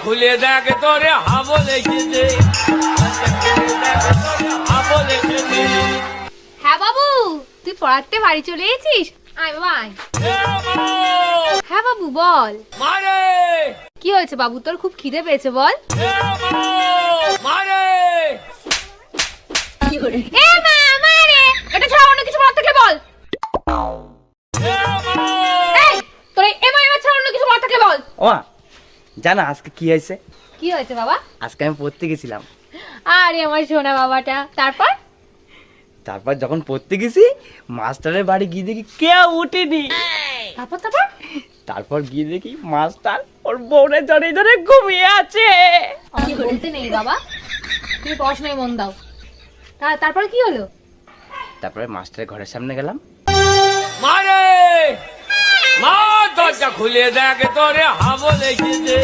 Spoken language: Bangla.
খুলে দেখ তোরে হাবল এসেছে। হাবল এসেছে। হ্যাঁ বাবু, তুই পড়াতে বাড়ি চলে এসেছিস? আয় বাবা আয়। হ্যাঁ বাবু বল। মারে কি হয়েছে বাবু, তোর খুব খিদে পেয়েছে বল। মারে এ মা মারে, এটা ছাড়া অন্য কিছু বলার থাকলে বল। এই তোর এ মা এবার ছাড়া অন্য কিছু বলার থাকলে বল। ও জানো আজকে কি হয়েছে? কি হয়েছে বাবা? আজকে আমি পড়তে গেছিলাম। আরে আমার সোনা বাবাটা, তারপর? তারপর যখন পড়তে গেছি মাস্টারের বাড়ি গিয়ে দেখি কেউ উঠেনি। তারপর তারপর তারপর গিয়ে দেখি মাস্টার ওর বউরে জড়ে ধরে ঘুমিয়ে আছে। আমি বলতে নেই বাবা, তুমি পড়াশোনায় মন দাও। তারপর কি হলো? তারপরে মাস্টারের ঘরের সামনে গেলাম। মারে মা দরজা খুলে দেখ তোরে হাবল এসেছে।